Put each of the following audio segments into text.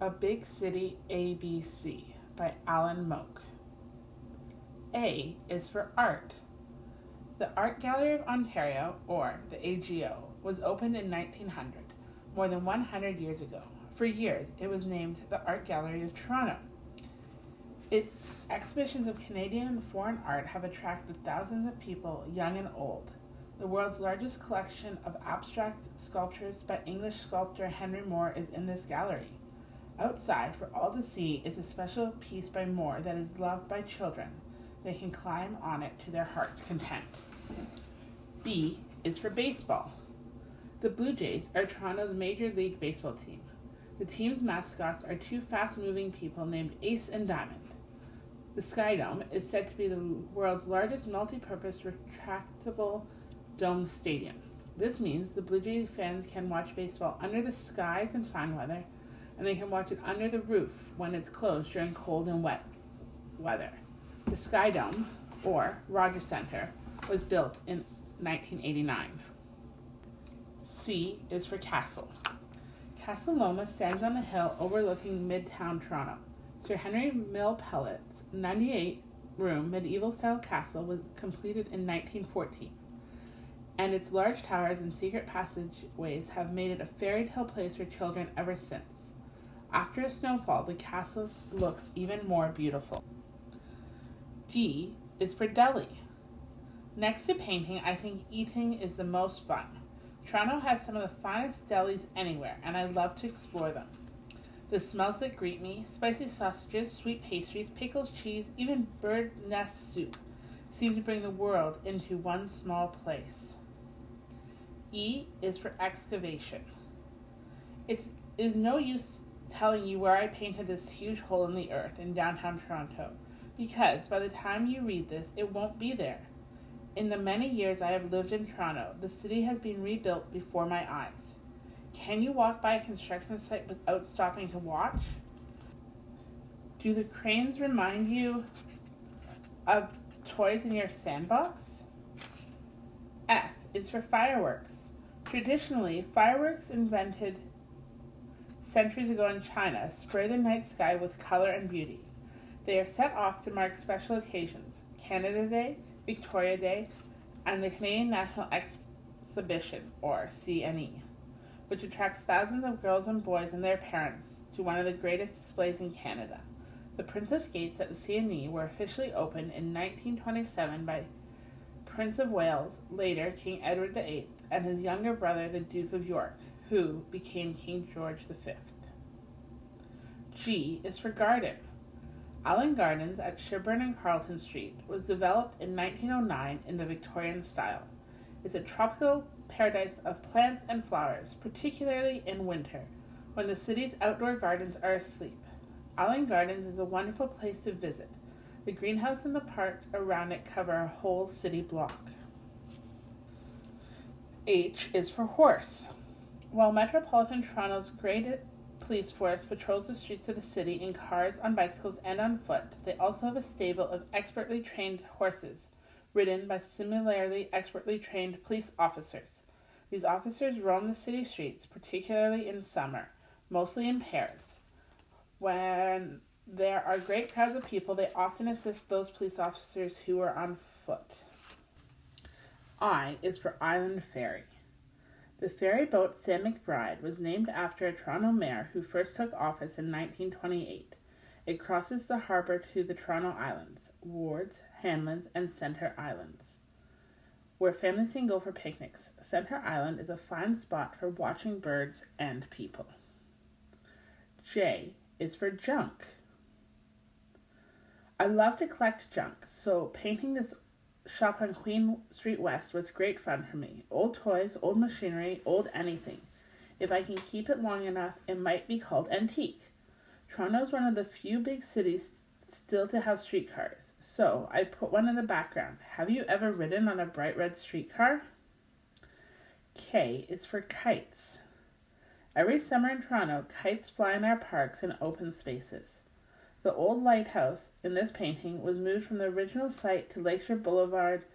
A Big City ABC by Allan Moak. A is for art. The Art Gallery of Ontario, or the AGO, was opened in 1900, more than 100 years ago. For years, it was named the Art Gallery of Toronto. Its exhibitions of Canadian and foreign art have attracted thousands of people, young and old. The world's largest collection of abstract sculptures by English sculptor Henry Moore is in this gallery. Outside, for all to see, is a special piece by Moore that is loved by children. They can climb on it to their heart's content. B is for baseball. The Blue Jays are Toronto's Major League Baseball team. The team's mascots are two fast-moving people named Ace and Diamond. The Sky Dome is said to be the world's largest multi-purpose retractable dome stadium. This means the Blue Jays fans can watch baseball under the skies in fine weather, and they can watch it under the roof when it's closed during cold and wet weather. The Sky Dome, or Rogers Centre, was built in 1989. C is for castle. Castle Loma stands on a hill overlooking Midtown Toronto. Sir Henry Millpellet's 98-room medieval-style castle was completed in 1914, and its large towers and secret passageways have made it a fairy tale place for children ever since. After a snowfall, the castle looks even more beautiful. D is for deli. Next to painting, I think eating is the most fun. Toronto has some of the finest delis anywhere, and I love to explore them. The smells that greet me, spicy sausages, sweet pastries, pickles, cheese, even bird nest soup, seem to bring the world into one small place. E is for excavation. It is no use telling you where I painted this huge hole in the earth in downtown Toronto, because by the time you read this, it won't be there. In the many years I have lived in Toronto, the city has been rebuilt before my eyes. Can you walk by a construction site without stopping to watch? Do the cranes remind you of toys in your sandbox? F is for fireworks. Traditionally, fireworks invented centuries ago in China spray the night sky with color and beauty. They are set off to mark special occasions: Canada Day, Victoria Day, and the Canadian National Exhibition, or CNE, which attracts thousands of girls and boys and their parents to one of the greatest displays in Canada. The Princess Gates at the CNE were officially opened in 1927 by Prince of Wales, later King Edward VIII, and his younger brother, the Duke of York, who became King George V. G is for garden. Allan Gardens at Sherbourne and Carlton Street was developed in 1909 in the Victorian style. It's a tropical paradise of plants and flowers, particularly in winter, when the city's outdoor gardens are asleep. Allan Gardens is a wonderful place to visit. The greenhouse and the park around it cover a whole city block. H is for horse. While Metropolitan Toronto's great police force patrols the streets of the city in cars, on bicycles, and on foot, they also have a stable of expertly trained horses, ridden by similarly expertly trained police officers. These officers roam the city streets, particularly in summer, mostly in pairs. When there are great crowds of people, they often assist those police officers who are on foot. I is for Island Ferry. The ferry boat Sam McBride was named after a Toronto mayor who first took office in 1928. It crosses the harbour to the Toronto Islands, Wards, Hanlands, and Centre Islands, where families can go for picnics. Centre Island is a fine spot for watching birds and people. J is for junk. I love to collect junk, so painting this shop on Queen Street West was great fun for me. Old toys, old machinery, old anything. If I can keep it long enough, it might be called antique. Toronto is one of the few big cities still to have streetcars, so I put one in the background. Have you ever ridden on a bright red streetcar? K is for kites. Every summer in Toronto, kites fly in our parks and open spaces. The old lighthouse in this painting was moved from the original site to Lakeshore Boulevard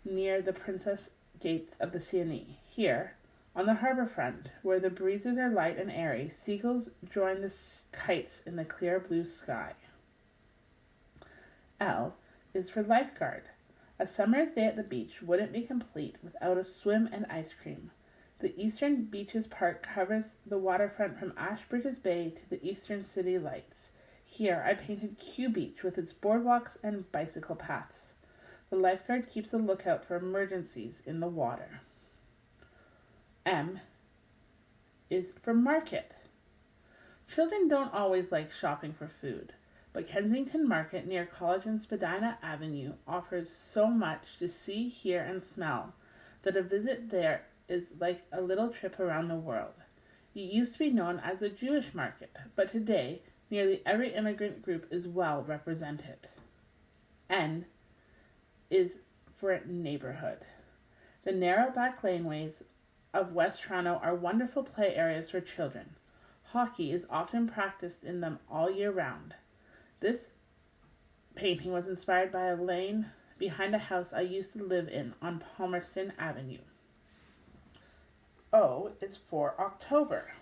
near the Princess Gates of the CNE. Here, On the harbor front, where the breezes are light and airy, seagulls join the kites in the clear blue sky. L is for Lifeguard. A summer's day at the beach wouldn't be complete without a swim and ice cream. The Eastern Beaches Park covers the waterfront from Ashbridges Bay to the Eastern City Lights. Here I painted Q Beach with its boardwalks and bicycle paths. The lifeguard keeps a lookout for emergencies in the water. M is for Market. Children don't always like shopping for food, but Kensington Market near College and Spadina Avenue offers so much to see, hear, and smell that a visit there is like a little trip around the world. It used to be known as the Jewish market, but today nearly every immigrant group is well represented. N is for Neighborhood. The narrow back laneways of West Toronto are wonderful play areas for children. Hockey is often practiced in them all year round. This painting was inspired by a lane behind a house I used to live in on Palmerston Avenue. O is for October.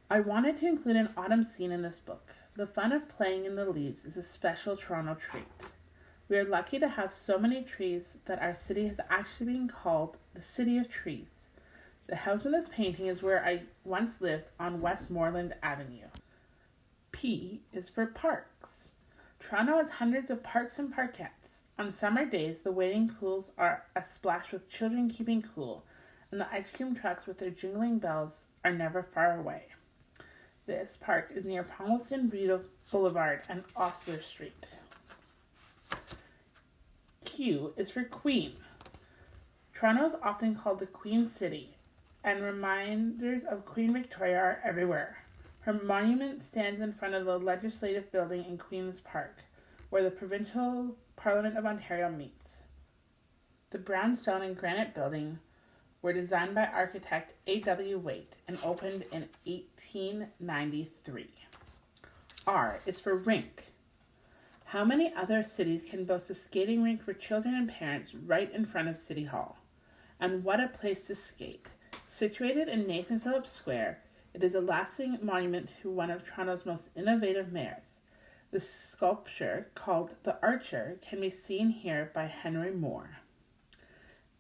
I wanted to include an autumn scene in this book. The fun of playing in the leaves is a special Toronto treat. We are lucky to have so many trees that our city has actually been called the City of Trees. The house in this painting is where I once lived on Westmoreland Avenue. P is for Parks. Toronto has hundreds of parks and parkettes. On summer days, the wading pools are a splash with children keeping cool, and the ice cream trucks with their jingling bells are never far away. This park is near Palmerston Boulevard and Osler Street. Q is for Queen. Toronto is often called the Queen City, and reminders of Queen Victoria are everywhere. Her monument stands in front of the Legislative Building in Queen's Park, where the Provincial Parliament of Ontario meets. The brownstone and granite building were designed by architect A.W. Waite and opened in 1893. R is for Rink. How many other cities can boast a skating rink for children and parents right in front of City Hall? And what a place to skate. Situated in Nathan Phillips Square, it is a lasting monument to one of Toronto's most innovative mayors. The sculpture, called The Archer, can be seen here by Henry Moore.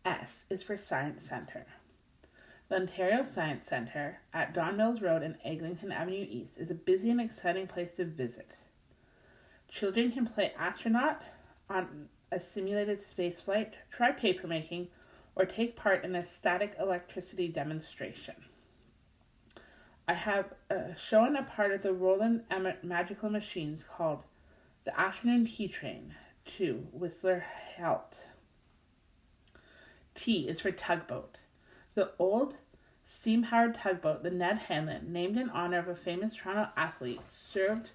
S is for Science Centre. The Ontario Science Centre at Don Mills Road and Eglinton Avenue East is a busy and exciting place to visit. Children can play astronaut on a simulated spaceflight, try papermaking, or take part in a static electricity demonstration. I have shown a part of the Roland Emmett magical machines called the Afternoon Tea Train to Whistler Halt. T is for Tugboat. The old steam-powered tugboat, the Ned Hanlon, named in honor of a famous Toronto athlete, served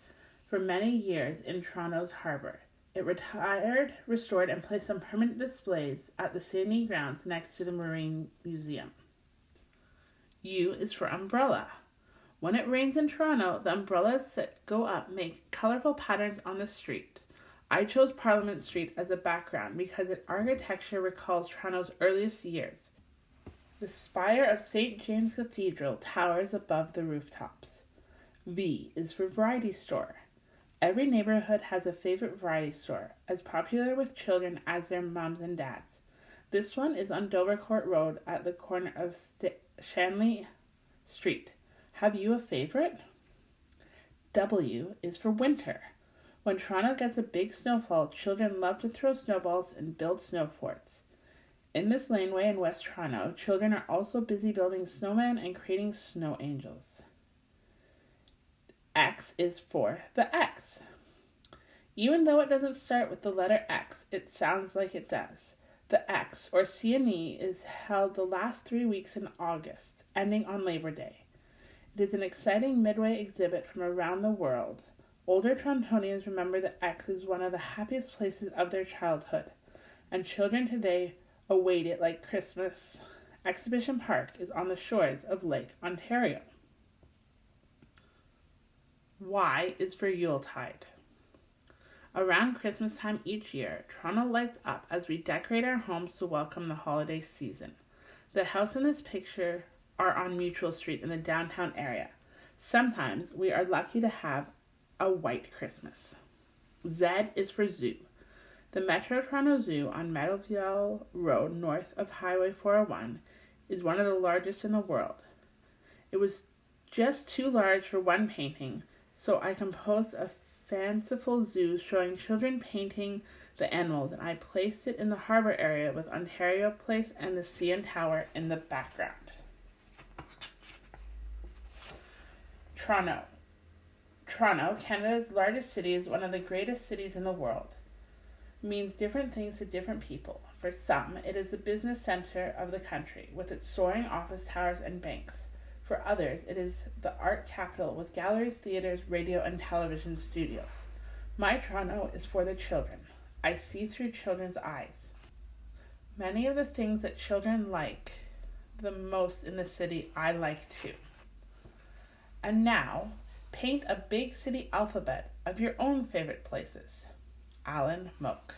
for many years in Toronto's harbour. It retired, restored, and placed on permanent displays at the Sydney grounds next to the Marine Museum. U is for Umbrella. When it rains in Toronto, the umbrellas that go up make colourful patterns on the street. I chose Parliament Street as a background because its architecture recalls Toronto's earliest years. The spire of St. James Cathedral towers above the rooftops. V is for Variety Store. Every neighborhood has a favorite variety store, as popular with children as their moms and dads. This one is on Dovercourt Road at the corner of Shanley Street. Have you a favorite? W is for Winter. When Toronto gets a big snowfall, children love to throw snowballs and build snow forts. In this laneway in West Toronto, children are also busy building snowmen and creating snow angels. X is for the X. Even though it doesn't start with the letter X, it sounds like it does. The X, or CNE, is held the last 3 weeks in August, ending on Labor Day. It is an exciting midway exhibit from around the world. Older Torontonians remember the X as one of the happiest places of their childhood, and children today await it like Christmas. Exhibition Park is on the shores of Lake Ontario. Y is for Yuletide. Around Christmas time each year, Toronto lights up as we decorate our homes to welcome the holiday season. The house in this picture are on Mutual Street in the downtown area. Sometimes we are lucky to have a white Christmas. Z is for zoo. The Metro Toronto Zoo on Meadowvale Road north of Highway 401 is one of the largest in the world. It was just too large for one painting, so I composed a fanciful zoo showing children painting the animals, and I placed it in the harbor area with Ontario Place and the CN Tower in the background. Toronto. Toronto, Canada's largest city, is one of the greatest cities in the world. It means different things to different people. For some, it is the business center of the country, with its soaring office towers and banks. For others, it is the art capital with galleries, theaters, radio, and television studios. My Toronto is for the children. I see through children's eyes. Many of the things that children like the most in the city, I like too. And now, paint a big city alphabet of your own favorite places. Allan Moak.